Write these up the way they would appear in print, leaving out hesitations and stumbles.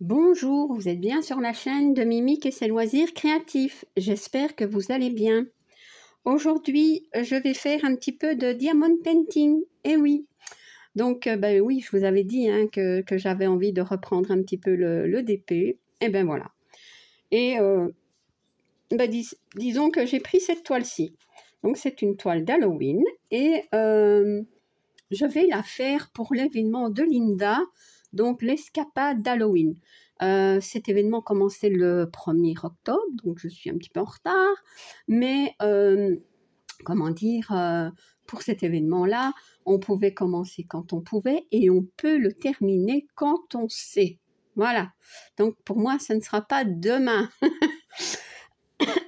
Bonjour, vous êtes bien sur la chaîne de Mimique et ses loisirs créatifs. J'espère que vous allez bien. Aujourd'hui, je vais faire un petit peu de diamond painting. Eh oui, donc oui, je vous avais dit que j'avais envie de reprendre un petit peu le DP. Et ben voilà. Et disons que j'ai pris cette toile-ci. Donc c'est une toile d'Halloween et je vais la faire pour l'événement de Linda, donc l'escapade d'Halloween. Cet événement commençait le 1er octobre, donc je suis un petit peu en retard, mais comment dire, pour cet événement-là, on pouvait commencer quand on pouvait et on peut le terminer quand on sait. Voilà, donc pour moi, ce ne sera pas demain.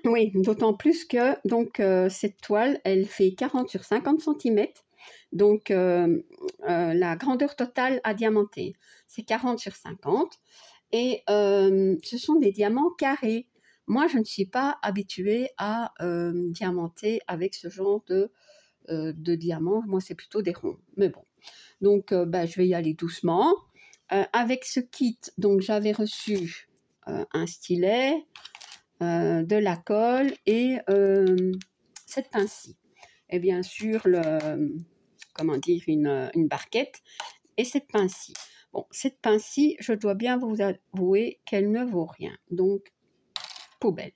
Oui, d'autant plus que donc, cette toile, elle fait 40 sur 50 cm. Donc, la grandeur totale à diamanter, c'est 40 sur 50. Et ce sont des diamants carrés. Moi, je ne suis pas habituée à diamanter avec ce genre de diamants. Moi, c'est plutôt des ronds. Mais bon, donc je vais y aller doucement. Avec ce kit, donc j'avais reçu un stylet, de la colle et cette pince-ci. Et bien sûr, comment dire, une barquette et cette pince-ci. Bon, cette pince-ci, je dois bien vous avouer qu'elle ne vaut rien. Donc, poubelle.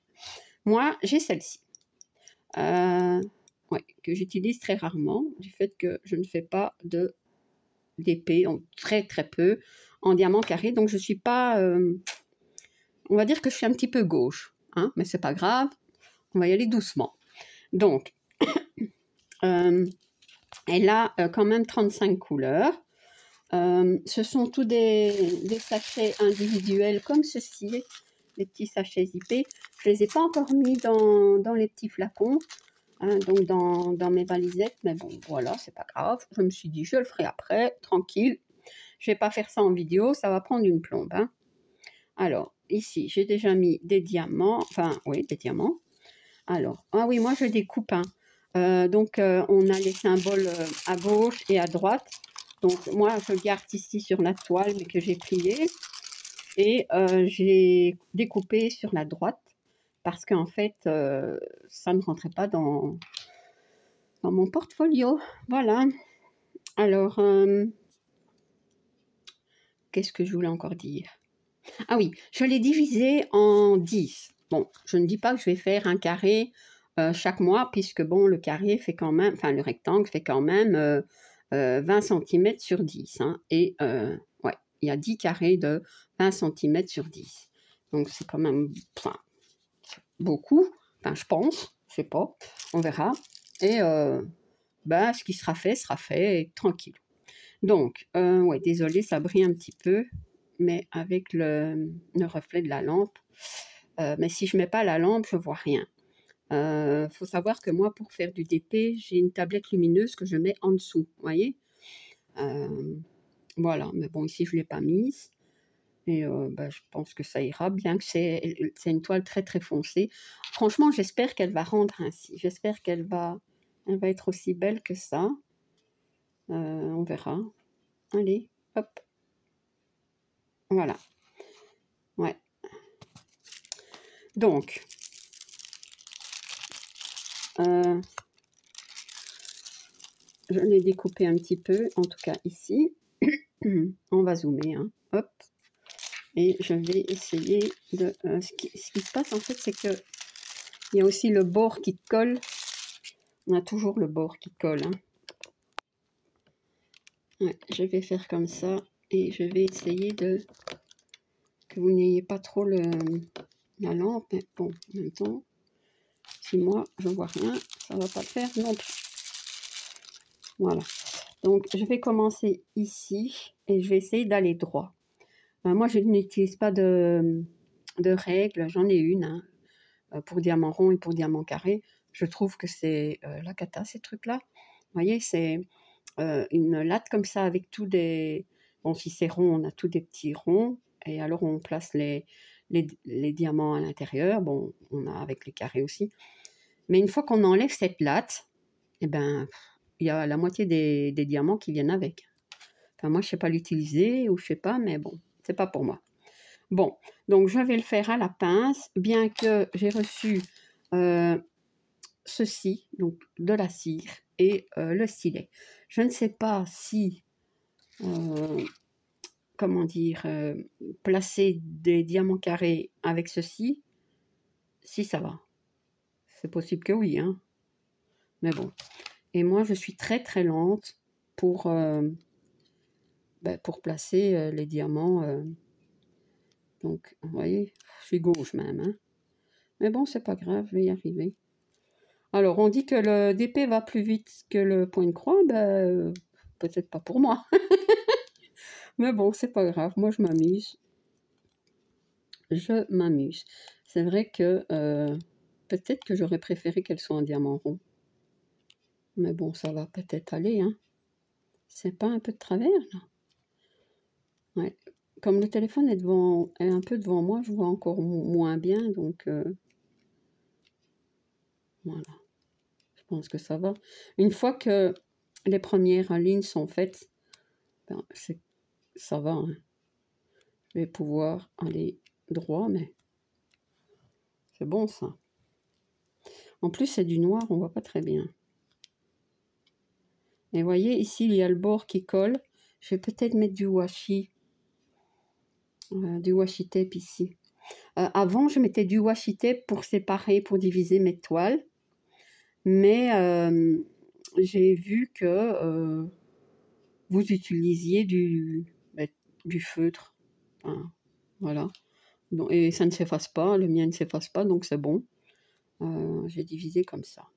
Moi, j'ai celle-ci. Ouais, que j'utilise très rarement, du fait que je ne fais pas d'épée, très très peu, en diamant carré. Donc, je ne suis pas... on va dire que je suis un petit peu gauche. Hein, mais c'est pas grave. On va y aller doucement. Donc, elle a quand même 35 couleurs. Ce sont tous des sachets individuels comme ceci, les petits sachets zippés. Je ne les ai pas encore mis dans les petits flacons, hein, donc dans mes valisettes, mais bon, voilà, c'est pas grave. Je me suis dit, je le ferai après, tranquille. Je ne vais pas faire ça en vidéo, ça va prendre une plombe. Hein. Alors, ici, j'ai déjà mis des diamants, enfin, oui, des diamants. Alors, ah oui, moi, je découpe. Hein. Donc, on a les symboles à gauche et à droite. Donc, moi, je garde ici sur la toile, mais que j'ai plié. Et j'ai découpé sur la droite, parce qu'en fait, ça ne rentrait pas dans mon portfolio. Voilà. Alors, qu'est-ce que je voulais encore dire? Ah oui, je l'ai divisé en 10. Bon, je ne dis pas que je vais faire un carré chaque mois, puisque bon, le carré fait quand même, enfin le rectangle fait quand même 20 cm sur 10. Hein, et ouais, il y a 10 carrés de 20 cm sur 10. Donc c'est quand même beaucoup, enfin je pense, je sais pas, on verra. Et ce qui sera fait, et tranquille. Donc, ouais, désolé, ça brille un petit peu, mais avec le reflet de la lampe. Mais si je ne mets pas la lampe, je ne vois rien. Faut savoir que moi, pour faire du DP, j'ai une tablette lumineuse que je mets en dessous, vous voyez. Voilà, mais bon, ici, je ne l'ai pas mise. Et je pense que ça ira, bien que c'est une toile très, très foncée. Franchement, j'espère qu'elle va rendre ainsi. J'espère qu'elle va être aussi belle que ça. On verra. Allez, hop. Voilà. Ouais. Donc, je l'ai découpé un petit peu, en tout cas ici. On va zoomer, hein. Hop. Et je vais essayer de... ce qui se passe, en fait, c'est que il y a aussi le bord qui colle. On a toujours le bord qui colle. Hein. Ouais, je vais faire comme ça. Et je vais essayer de... que vous n'ayez pas trop la lampe. Mais bon, en même temps, si moi, je vois rien, ça ne va pas le faire non plus. Voilà. Donc, je vais commencer ici et je vais essayer d'aller droit. Moi, je n'utilise pas de règles. J'en ai une hein, pour diamant rond et pour diamant carré. Je trouve que c'est la cata, ces trucs-là. Vous voyez, c'est une latte comme ça avec tous des... Bon, si c'est rond, on a tous des petits ronds. Et alors, on place les diamants à l'intérieur. Bon, on a avec les carrés aussi. Mais une fois qu'on enlève cette latte, eh ben... il y a la moitié des diamants qui viennent avec. Enfin, moi, je ne sais pas l'utiliser ou je ne sais pas, mais bon, c'est pas pour moi. Bon, donc je vais le faire à la pince, bien que j'ai reçu ceci, donc de la cire et le stylet. Je ne sais pas si, comment dire, placer des diamants carrés avec ceci, si ça va. C'est possible que oui, hein. Mais bon. Et moi, je suis très très lente pour placer les diamants. Donc, vous voyez, je suis gauche même, hein. Mais bon, c'est pas grave, je vais y arriver. Alors, on dit que le DP va plus vite que le point de croix. Ben, peut-être pas pour moi. Mais bon, c'est pas grave. Moi, je m'amuse. Je m'amuse. C'est vrai que peut-être que j'aurais préféré qu'elle soit en diamant rond. Mais bon, ça va peut-être aller, hein. C'est pas un peu de travers, là? Ouais. Comme le téléphone est un peu devant moi, je vois encore moins bien, donc voilà. Je pense que ça va. Une fois que les premières lignes sont faites, ben, ça va, hein. Je vais pouvoir aller droit, mais c'est bon ça. En plus, c'est du noir, on voit pas très bien. Et vous voyez, ici, il y a le bord qui colle. Je vais peut-être mettre du washi tape ici. Avant, je mettais du washi tape pour séparer, pour diviser mes toiles. Mais j'ai vu que vous utilisiez du feutre. Enfin, voilà. Donc, et ça ne s'efface pas, le mien ne s'efface pas, donc c'est bon. J'ai divisé comme ça.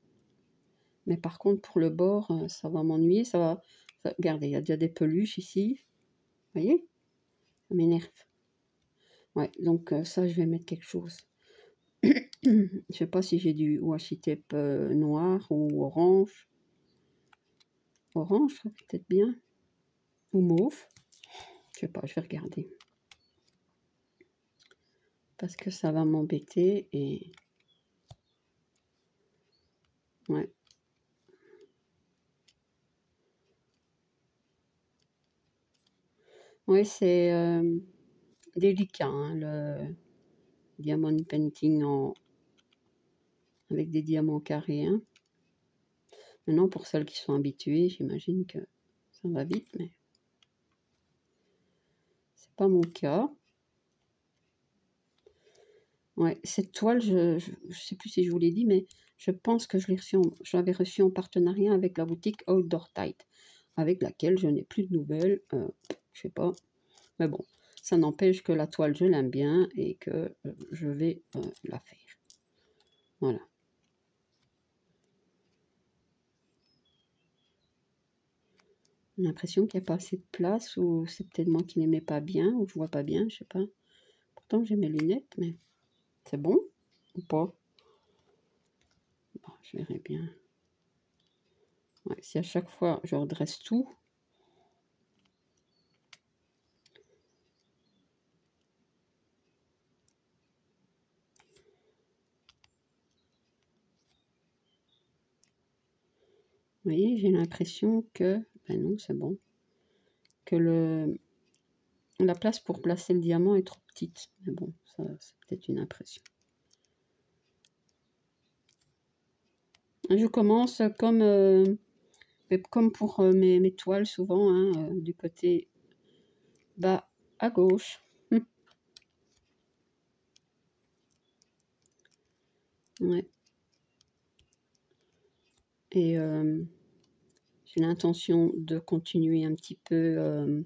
Mais par contre, pour le bord, ça va m'ennuyer. Regardez, il y a déjà des peluches ici. Vous voyez? Ça m'énerve. Ouais, donc ça, je vais mettre quelque chose. Je sais pas si j'ai du washi tape noir ou orange. Orange, ça peut-être bien. Ou mauve. Je sais pas, je vais regarder. Parce que ça va m'embêter et... Ouais. Ouais, c'est délicat, hein, le diamond painting avec des diamants carrés. Hein. Maintenant, pour celles qui sont habituées, j'imagine que ça va vite, mais c'est pas mon cas. Ouais, cette toile, je sais plus si je vous l'ai dit, mais je pense que je l'avais reçue en partenariat avec la boutique Outdoor Tight, avec laquelle je n'ai plus de nouvelles. Je sais pas, mais bon, ça n'empêche que la toile, je l'aime bien et que je vais la faire. Voilà. J'ai l'impression qu'il n'y a pas assez de place, ou c'est peut-être moi qui n'aimais pas bien, ou je vois pas bien, je sais pas. Pourtant, j'ai mes lunettes, mais c'est bon ou pas? Bon, je verrai bien. Ouais, si à chaque fois je redresse tout. Vous voyez, j'ai l'impression que... Ben non, c'est bon. Que la place pour placer le diamant est trop petite. Mais bon, ça c'est peut-être une impression. Je commence comme pour mes toiles souvent, hein, du côté bas à gauche. Ouais. Et j'ai l'intention de continuer un petit peu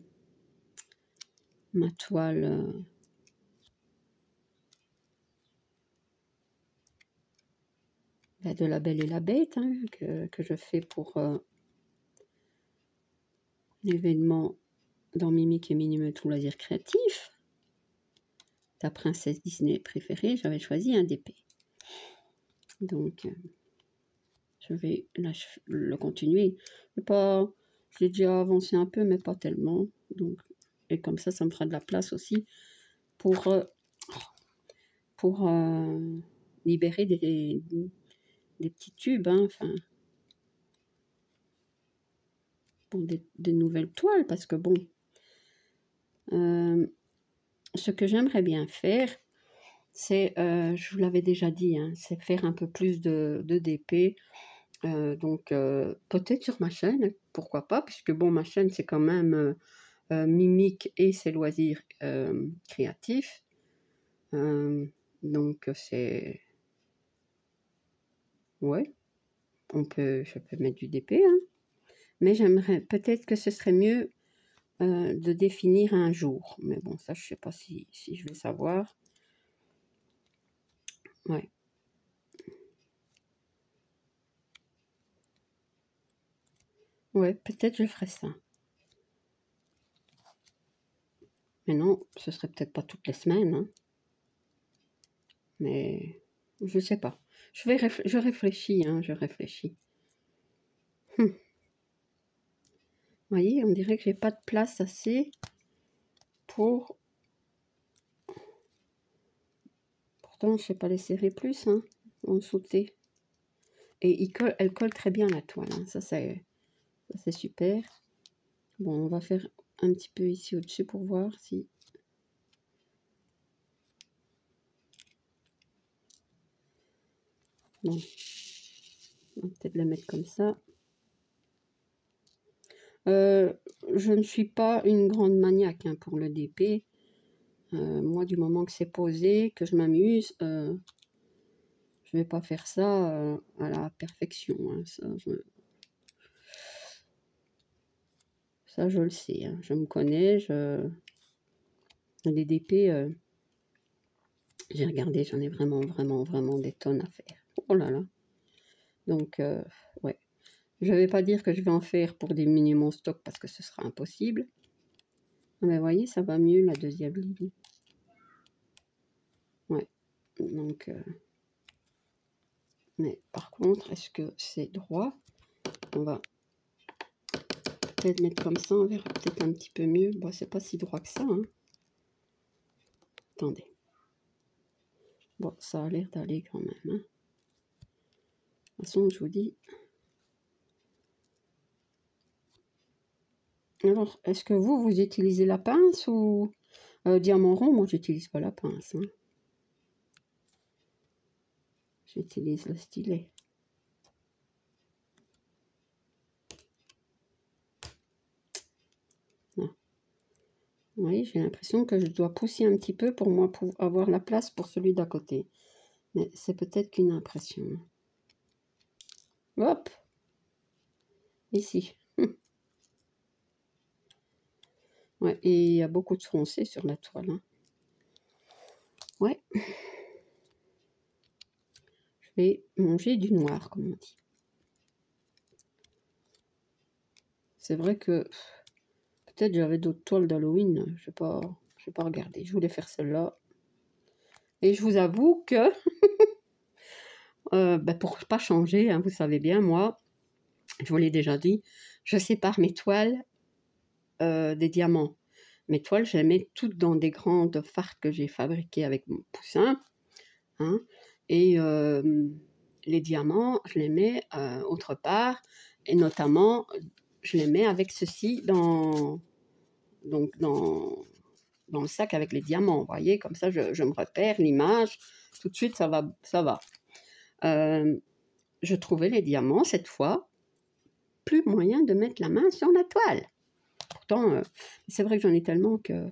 ma toile de La Belle et la Bête, hein, que je fais pour l'événement dans Mimic et Minimum Loisirs Créatifs. Ta princesse Disney préférée, j'avais choisi un DP. Donc, je vais le continuer. Je l'ai déjà avancé un peu, mais pas tellement. Donc, et comme ça me fera de la place aussi pour libérer des petits tubes, hein, enfin, pour des nouvelles toiles, parce que bon, ce que j'aimerais bien faire, c'est, je vous l'avais déjà dit, hein, c'est faire un peu plus de DP. Donc, peut-être sur ma chaîne, pourquoi pas, puisque bon, ma chaîne, c'est quand même Mimique et ses loisirs créatifs. Donc, c'est... Ouais, je peux mettre du DP, hein. Mais j'aimerais, peut-être que ce serait mieux de définir un jour. Mais bon, ça, je sais pas si je vais savoir. Ouais. Ouais, peut-être je ferai ça. Mais non, ce serait peut-être pas toutes les semaines, hein. Mais je sais pas. Je réfléchis, hein, je réfléchis. Vous voyez, on dirait que j'ai pas de place assez pour... Pourtant, je sais pas les serrer plus, hein, en sauté. Et elle colle très bien la toile, hein. Ça c'est super. Bon, on va faire un petit peu ici au-dessus pour voir si... Bon, on va peut-être la mettre comme ça. Je ne suis pas une grande maniaque, hein, pour le DP. Moi, du moment que c'est posé, que je m'amuse, je vais pas faire ça à la perfection, hein. Ça, je le sais, hein. Je me connais. Les DP, j'ai regardé, j'en ai vraiment, vraiment, vraiment des tonnes à faire. Oh là là. Donc, ouais. Je ne vais pas dire que je vais en faire pour diminuer mon stock parce que ce sera impossible. Mais vous voyez, ça va mieux la deuxième ligne. Ouais. Donc, mais par contre, est-ce que c'est droit? On va peut-être mettre comme ça, on verra peut-être un petit peu mieux. Bon, c'est pas si droit que ça, hein. Attendez. Bon, ça a l'air d'aller quand même, hein. De toute façon, je vous dis... Alors, est-ce que vous utilisez la pince ou diamant rond? Moi, j'utilise pas la pince, hein. J'utilise le stylet. Non. Vous voyez, j'ai l'impression que je dois pousser un petit peu pour moi pour avoir la place pour celui d'à côté. Mais c'est peut-être qu'une impression. Hop! Ici. Ouais, et il y a beaucoup de foncé sur la toile, hein. Ouais. Je vais manger du noir, comme on dit. C'est vrai que peut-être j'avais d'autres toiles d'Halloween. Je n'ai pas regardé. Je voulais faire celle-là. Et je vous avoue que, pour pas changer, hein, vous savez bien, moi, je vous l'ai déjà dit, je sépare mes toiles des diamants. Mes toiles, je les mets toutes dans des grandes fardes que j'ai fabriquées avec mon poussin, hein, et les diamants, je les mets autre part, et notamment, je les mets avec ceci dans le sac avec les diamants, vous voyez, comme ça, je me repère l'image, tout de suite, ça va. Je trouvais les diamants, cette fois, plus moyen de mettre la main sur la toile. Pourtant, c'est vrai que j'en ai tellement que...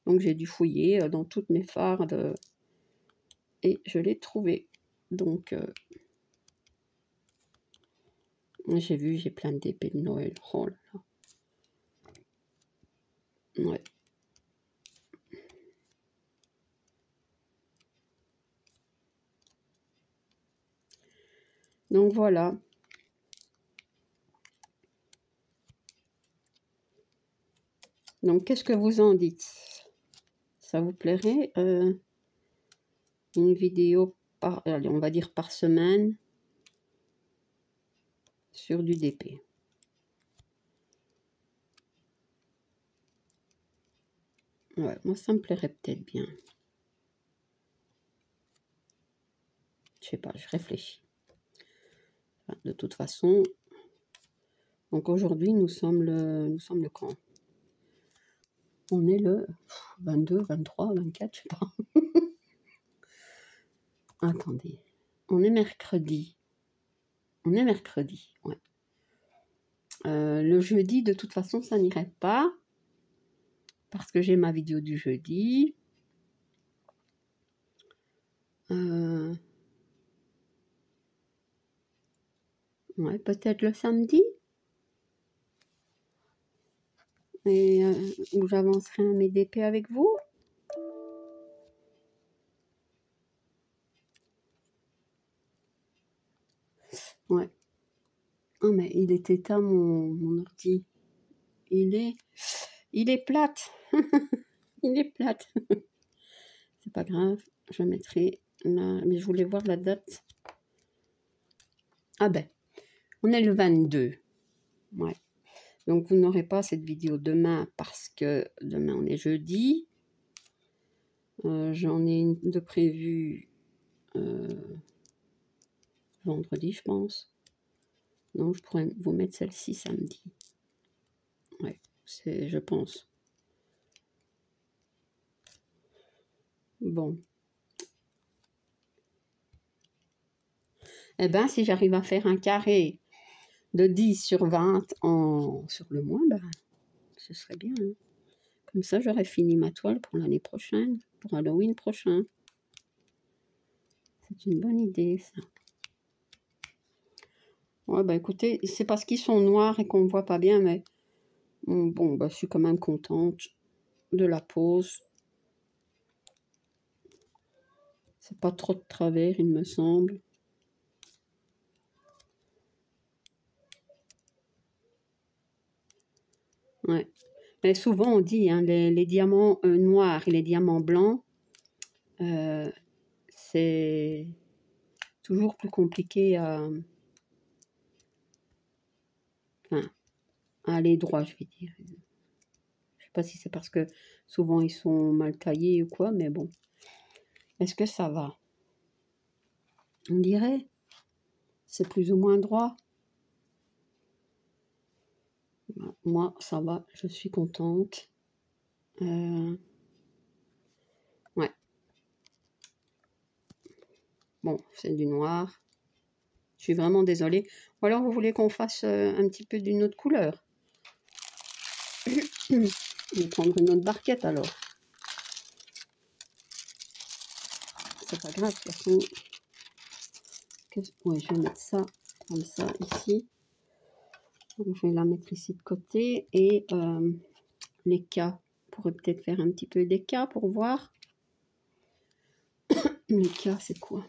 Donc, j'ai dû fouiller dans toutes mes fardes et je l'ai trouvé. Donc, j'ai vu, j'ai plein d'épées de Noël. Oh là là. Ouais. Donc, voilà. Donc, qu'est-ce que vous en dites? Ça vous plairait une vidéo par, allez, on va dire par semaine sur du DP? Ouais, moi ça me plairait peut-être bien. Je sais pas, je réfléchis. Enfin, de toute façon, donc aujourd'hui nous sommes le quand? On est le 22, 23, 24, je sais pas. Attendez. On est mercredi. On est mercredi, ouais. Le jeudi, de toute façon, ça n'irait pas. Parce que j'ai ma vidéo du jeudi. Ouais, peut-être le samedi. Et où j'avancerai un MDP avec vous. Ouais. Oh, mais il est éteint, mon ordi. Il est plate. Il est plate. C'est pas grave. Je mettrai là. Mais je voulais voir la date. Ah ben, on est le 22. Ouais. Donc, vous n'aurez pas cette vidéo demain parce que demain, on est jeudi. J'en ai une de prévue vendredi, je pense. Non, je pourrais vous mettre celle-ci samedi. Ouais, c'est, je pense. Bon. Eh bien, si j'arrive à faire un carré de 10 sur 20 sur le mois, ben, ce serait bien. Hein. Comme ça, j'aurais fini ma toile pour l'année prochaine, pour Halloween prochain. C'est une bonne idée, ça. Ouais, bah écoutez, c'est parce qu'ils sont noirs et qu'on ne voit pas bien, mais bon, bah, je suis quand même contente de la pose. C'est pas trop de travers, il me semble. Ouais. Mais souvent, on dit, hein, les diamants noirs et les diamants blancs, c'est toujours plus compliqué à aller droit, je vais dire. Je sais pas si c'est parce que souvent ils sont mal taillés ou quoi, mais bon. Est-ce que ça va? On dirait. C'est plus ou moins droit. Moi, ça va, je suis contente. Ouais. Bon, c'est du noir. Je suis vraiment désolée. Ou alors, vous voulez qu'on fasse un petit peu d'une autre couleur? Je vais prendre une autre barquette, alors. C'est pas grave, de toute façon. Ouais, je vais mettre ça comme ça, ici. Donc, je vais la mettre ici de côté. Et les cas. On pourrait peut-être faire un petit peu des cas pour voir. Les cas, c'est quoi?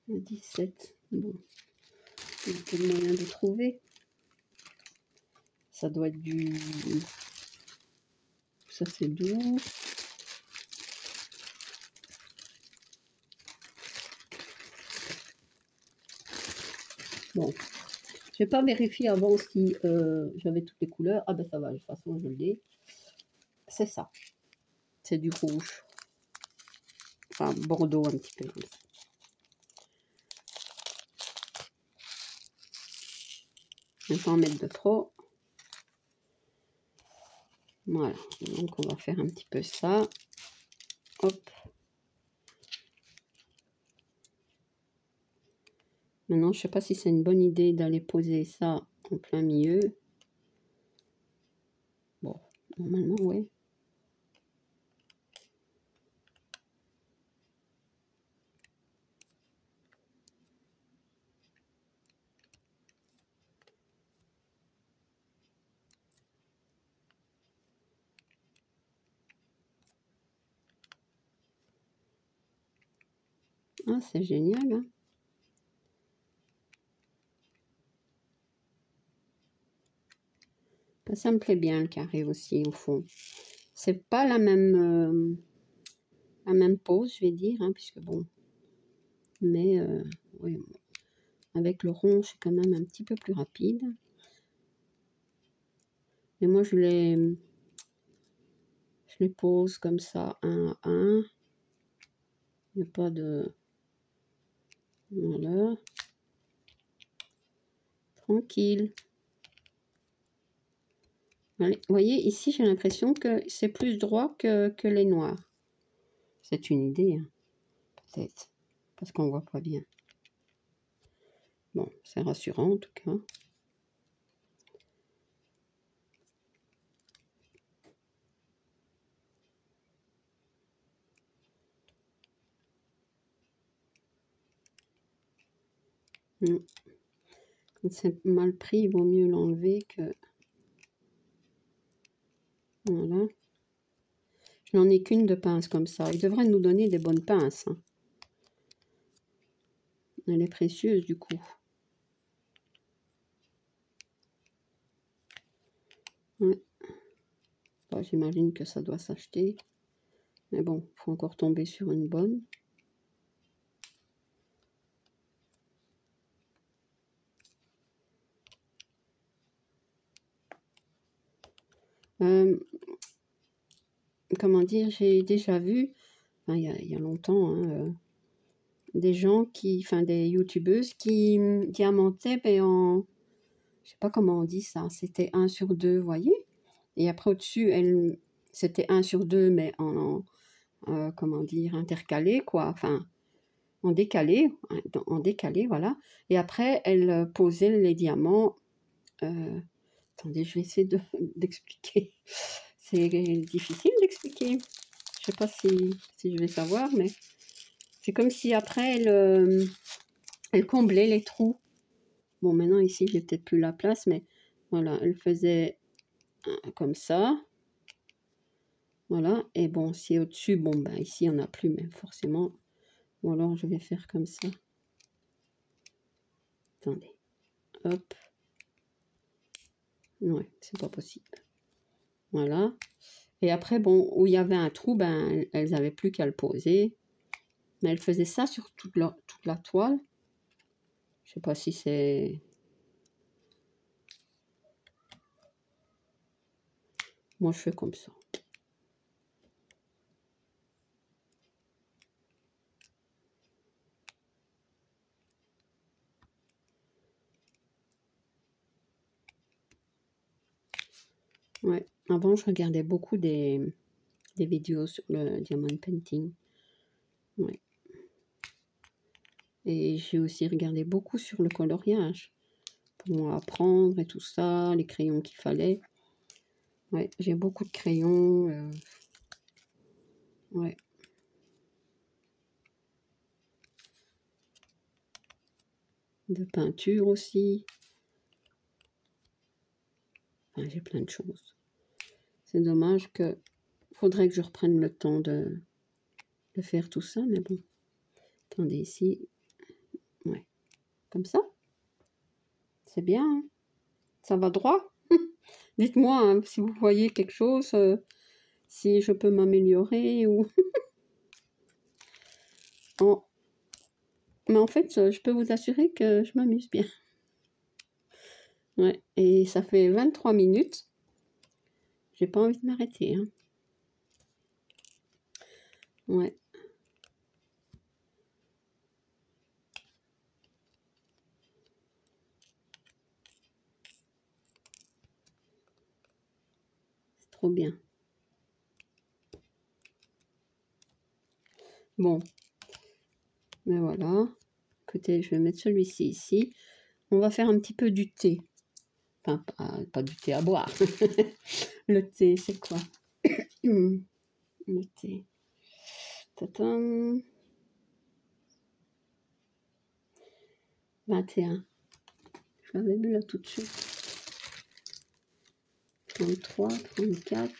17. Bon. Il y a quel moyen de trouver? Ça doit être du... Ça, c'est 12. Bon. Je vais pas vérifier avant si j'avais toutes les couleurs. Ah ben ça va, de toute façon, je l'ai. C'est ça. C'est du rouge. Enfin, bordeaux un petit peu. Je ne vais pas en mettre de trop. Voilà. Donc, on va faire un petit peu ça. Hop. Maintenant, je ne sais pas si c'est une bonne idée d'aller poser ça en plein milieu. Bon, normalement, oui. Ah, c'est génial, hein. Ça me plaît bien, le carré aussi, au fond. C'est pas la même pose, je vais dire, hein, puisque bon. Mais, oui, avec le rond, c'est quand même un petit peu plus rapide. Et moi, je les pose comme ça, un à un. Il n'y a pas de... Voilà. Tranquille. Vous voyez, ici, j'ai l'impression que c'est plus droit que les noirs. C'est une idée, hein, peut-être, parce qu'on voit pas bien. Bon, c'est rassurant en tout cas. Quand c'est mal pris, il vaut mieux l'enlever que... Voilà. Je n'en ai qu'une de pince comme ça. Il devrait nous donner des bonnes pinces, hein. Elle est précieuse du coup. Ouais. Bon, j'imagine que ça doit s'acheter. Mais bon, il faut encore tomber sur une bonne. Comment dire, j'ai déjà vu, enfin, il y a longtemps, hein, des gens qui, enfin des youtubeuses qui diamantaient mais en, je sais pas comment on dit ça, c'était 1 sur 2, vous voyez. Et après au-dessus, c'était 1 sur 2 mais comment dire, intercalé quoi, enfin en décalé, voilà. Et après, elle posait les diamants. Attendez, je vais essayer d'expliquer. C'est difficile d'expliquer. Je sais pas si je vais savoir, mais c'est comme si après, elle comblait les trous. Bon, maintenant, ici, j'ai peut-être plus la place, mais voilà, elle faisait comme ça. Voilà, et bon, si au-dessus, bon, ben ici, il n'y en a plus, mais forcément. Ou alors, je vais faire comme ça. Attendez. Hop. Ouais, c'est pas possible. Voilà. Et après, bon, où il y avait un trou, ben, elles n'avaient plus qu'à le poser. Mais elles faisaient ça sur toute la toile. Je sais pas si c'est... Moi, je fais comme ça. Ouais. Avant, je regardais beaucoup des vidéos sur le diamond painting. Ouais. Et j'ai aussi regardé beaucoup sur le coloriage. Pour apprendre et tout ça, les crayons qu'il fallait. Ouais, j'ai beaucoup de crayons. Ouais. De peinture aussi. Enfin, j'ai plein de choses. C'est dommage que... Faudrait que je reprenne le temps de faire tout ça, mais bon. Attendez, ici. Ouais. Comme ça. C'est bien, hein. Ça va droit. Dites-moi hein, si vous voyez quelque chose, si je peux m'améliorer ou... Oh. Mais en fait, je peux vous assurer que je m'amuse bien. Ouais, et ça fait 23 minutes. J'ai pas envie de m'arrêter, hein. Ouais. C'est trop bien. Bon. Mais voilà. Écoutez, je vais mettre celui-ci ici. On va faire un petit peu du thé. Enfin, pas du thé à boire. Le thé, c'est quoi? Le thé. Tatam. 21. Je l'avais vu là tout de suite. 33, 34,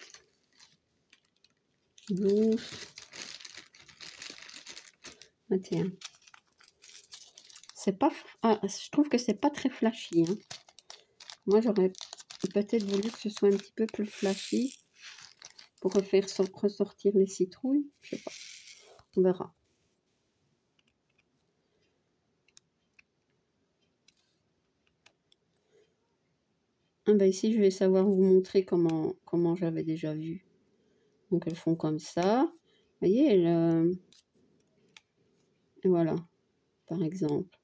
12, 21. C'est pas... Ah, je trouve que c'est pas très flashy, hein. Moi, j'aurais peut-être voulu que ce soit un petit peu plus flashy pour refaire ressortir les citrouilles. Je sais pas. On verra. Ah ben ici, je vais savoir vous montrer comment j'avais déjà vu. Donc, elles font comme ça. Vous voyez, elles... Et voilà, par exemple.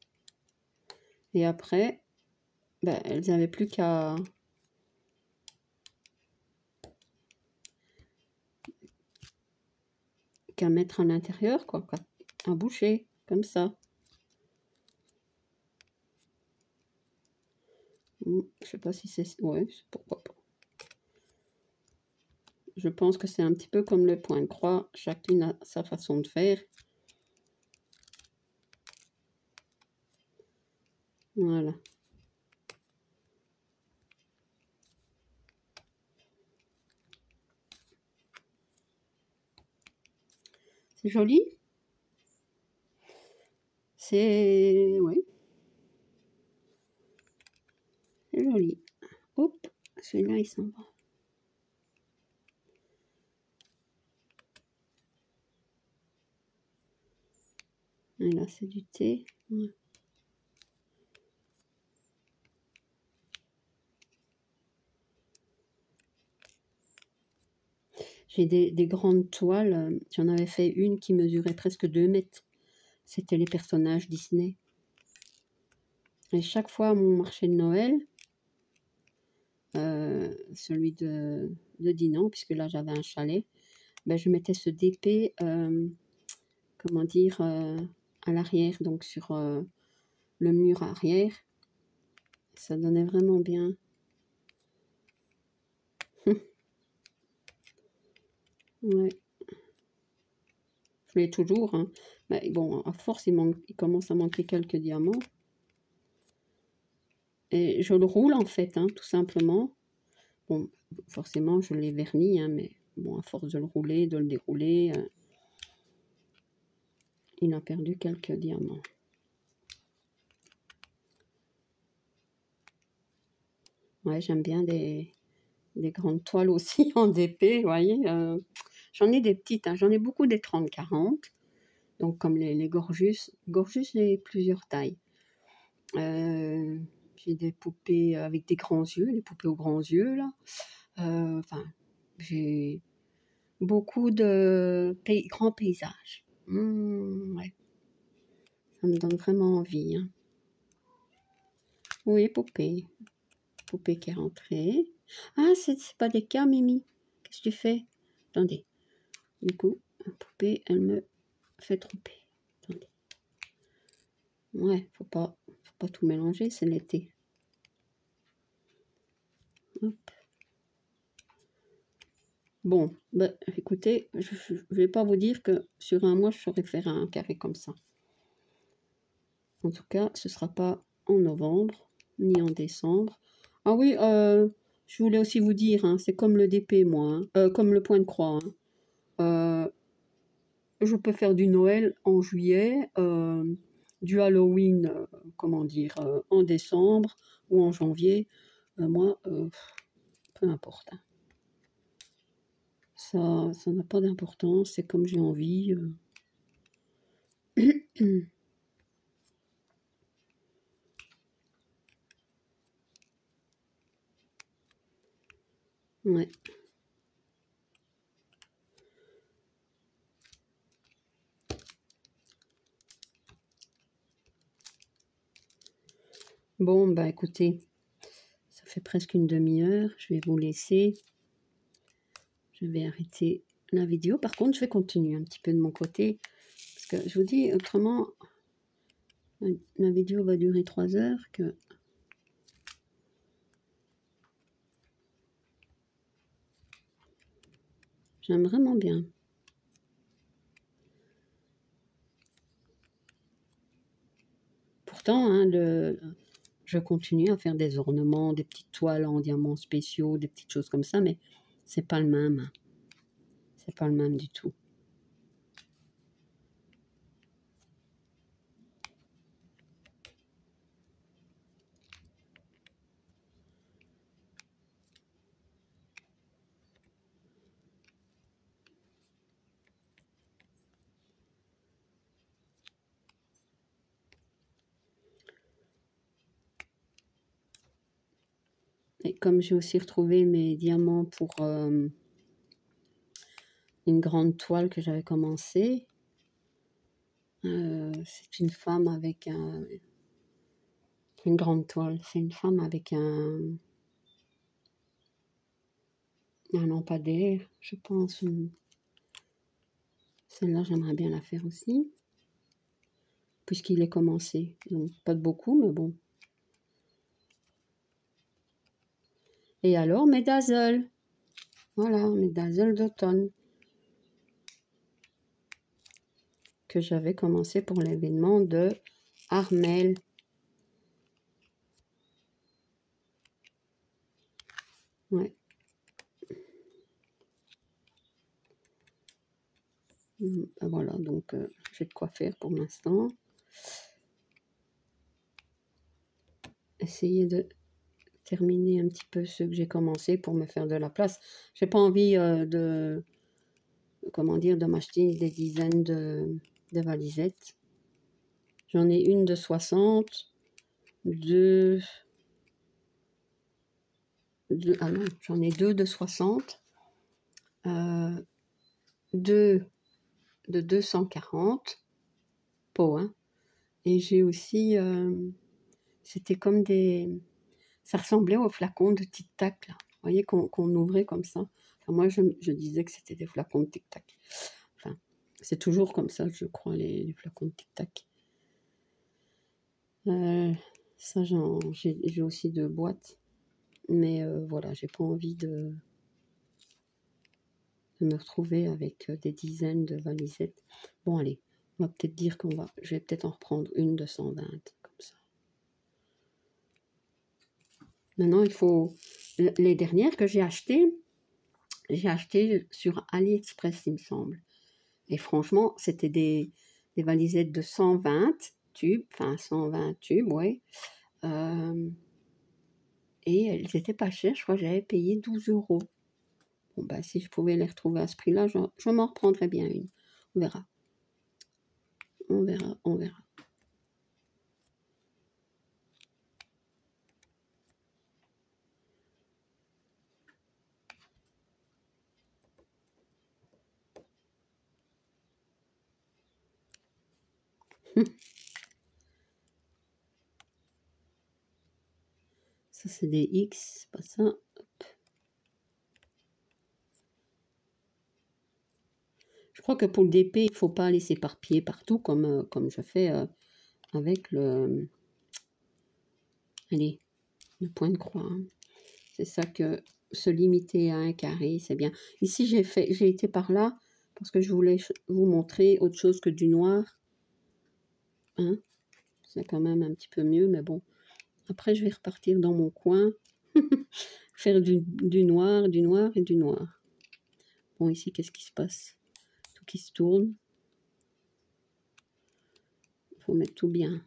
Et après, ben, elles n'avaient plus qu'à qu'à mettre à l'intérieur, quoi, à boucher, comme ça. Je sais pas si c'est... Ouais, pourquoi pas. Je pense que c'est un petit peu comme le point de croix. Chacune a sa façon de faire. Voilà. C'est joli. C'est... Oui. C'est joli. Hop, celui-là, il s'en va. Et là, c'est du thé. Ouais. J'ai des grandes toiles. J'en avais fait une qui mesurait presque 2 mètres. C'était les personnages Disney. Et chaque fois à mon marché de Noël, celui de Dinan, puisque là j'avais un chalet, ben, je mettais ce DP, comment dire, à l'arrière, donc sur le mur arrière. Ça donnait vraiment bien. Ouais. Je l'ai toujours, hein. Mais bon, à force, il commence à manquer quelques diamants. Et je le roule, en fait, hein, tout simplement. Bon, forcément, je l'ai verni, hein, mais bon, à force de le rouler, de le dérouler, il a perdu quelques diamants. Ouais, j'aime bien des grandes toiles aussi en DP, vous voyez. J'en ai des petites, hein, j'en ai beaucoup des 30-40. Donc, comme les Gorgeous. Gorgeous, j'ai plusieurs tailles. J'ai des poupées avec des grands yeux, les poupées aux grands yeux, là. Enfin, j'ai beaucoup de grands paysages. Ouais. Ça me donne vraiment envie. Hein. Oui, poupée. Poupée qui est rentrée. Ah, c'est pas des cas, Mimi. Qu'est-ce que tu fais? Attendez. Du coup, la poupée, elle me fait tromper. Attendez. Ouais, faut pas tout mélanger, c'est l'été. Hop. Bon, bah, écoutez, je ne vais pas vous dire que sur un mois, je saurais faire un carré comme ça. En tout cas, ce ne sera pas en novembre, ni en décembre. Ah oui, je voulais aussi vous dire, hein, c'est comme le DP, moi, hein, comme le point de croix. Hein. Je peux faire du Noël en juillet, du Halloween, comment dire, en décembre ou en janvier. Moi, peu importe. Hein. Ça n'a pas d'importance, c'est comme j'ai envie. Ouais. Bon, bah écoutez, ça fait presque une demi-heure. Je vais vous laisser. Je vais arrêter la vidéo. Par contre, je vais continuer un petit peu de mon côté. Parce que je vous dis, autrement, la vidéo va durer 3 heures. Que j'aime vraiment bien. Pourtant, hein, je continue à faire des ornements, des petites toiles en diamants spéciaux, des petites choses comme ça, mais c'est pas le même. C'est pas le même du tout. Et comme j'ai aussi retrouvé mes diamants pour une grande toile que j'avais commencé, c'est une femme avec une grande toile. C'est une femme avec un lampadaire, je pense. Celle-là, j'aimerais bien la faire aussi. Puisqu'il est commencé. Donc, pas de beaucoup, mais bon. Et alors, mes dazzles. Voilà, mes dazzles d'automne. Que j'avais commencé pour l'événement de Armel. Ouais. Ben voilà, donc j'ai de quoi faire pour l'instant. Essayer de terminer un petit peu ce que j'ai commencé pour me faire de la place. J'ai pas envie de, comment dire, de m'acheter des dizaines de valisettes. J'en ai une de 60, ah non, j'en ai deux de 60, deux de 240 pots, hein. Et j'ai aussi, c'était comme des, ça ressemblait aux flacons de Tic Tac, là. Vous voyez, qu'on ouvrait comme ça. Enfin, moi, je disais que c'était des flacons de Tic Tac. Enfin, c'est toujours comme ça, je crois, les flacons de Tic Tac. Ça, j'ai aussi deux boîtes. Mais voilà, j'ai pas envie de me retrouver avec des dizaines de valisettes. Bon, allez, on va peut-être dire je vais peut-être en reprendre une de 120, comme ça. Maintenant, il faut... Les dernières que j'ai achetées sur AliExpress, il me semble. Et franchement, c'était des valisettes de 120 tubes, enfin 120 tubes, ouais. Et elles étaient pas chères, je crois que j'avais payé 12 €. Bon, bah, si je pouvais les retrouver à ce prix-là, je m'en reprendrais bien une. On verra. On verra, on verra. Ça, c'est des X, pas ça. Hop. Je crois que pour le DP, il ne faut pas les s'éparpiller partout comme je fais avec le point de croix. Hein. C'est ça que se limiter à un carré, c'est bien. Ici, j'ai été par là parce que je voulais vous montrer autre chose que du noir. Hein? C'est quand même un petit peu mieux, mais bon. Après, je vais repartir dans mon coin, faire du noir, du noir et du noir. Bon, ici, qu'est-ce qui se passe? Tout qui se tourne. Il faut mettre tout bien.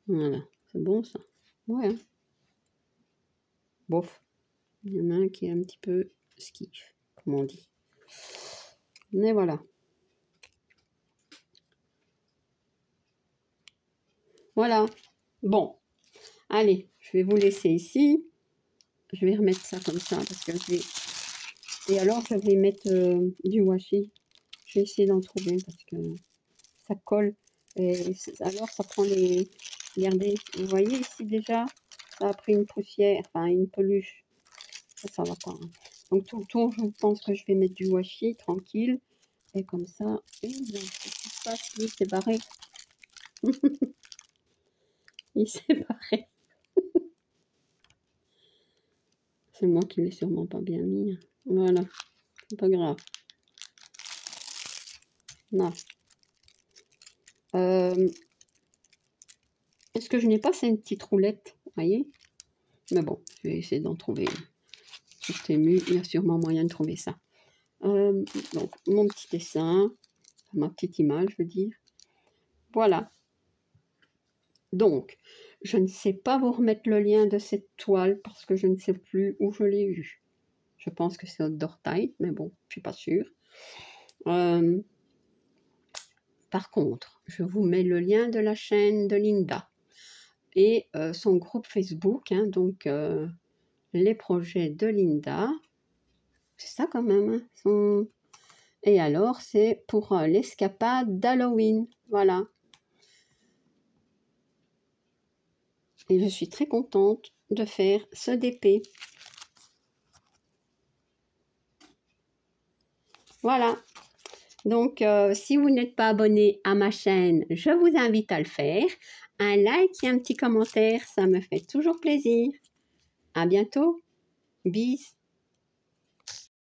Voilà, c'est bon ça. Ouais. Hein. Bof. Il y en a un qui est un petit peu skiff, comme on dit. Mais voilà. Voilà. Bon. Allez, je vais vous laisser ici. Je vais remettre ça comme ça parce que je vais... Et alors, je vais mettre du washi. Je vais essayer d'en trouver parce que ça colle. Et alors, ça prend les... Regardez, vous voyez ici déjà, ça a pris une poussière, enfin une peluche. Ça va pas. Hein. Donc tout le tour, je pense que je vais mettre du washi tranquille. Et comme ça, et bien, qu'est-ce qui se passe? Il s'est barré. Il s'est barré. C'est moi qui l'ai sûrement pas bien mis. Voilà, c'est pas grave. Non. Est-ce que je n'ai pas cette petite roulette? Vous voyez? Mais bon, je vais essayer d'en trouver une. Sur Temu, il y a sûrement moyen de trouver ça. Donc, mon petit dessin, ma petite image, je veux dire. Voilà. Donc, je ne sais pas vous remettre le lien de cette toile parce que je ne sais plus où je l'ai eu. Je pense que c'est Outdoor-Tide, mais bon, je ne suis pas sûre. Par contre, je vous mets le lien de la chaîne de Linda et son groupe Facebook, hein, donc les projets de Linda. C'est ça quand même. Hein, Et alors, c'est pour l'escapade d'Halloween. Voilà. Et je suis très contente de faire ce DP. Voilà. Donc, si vous n'êtes pas abonné à ma chaîne, je vous invite à le faire. Un like et un petit commentaire, ça me fait toujours plaisir. À bientôt. Bis.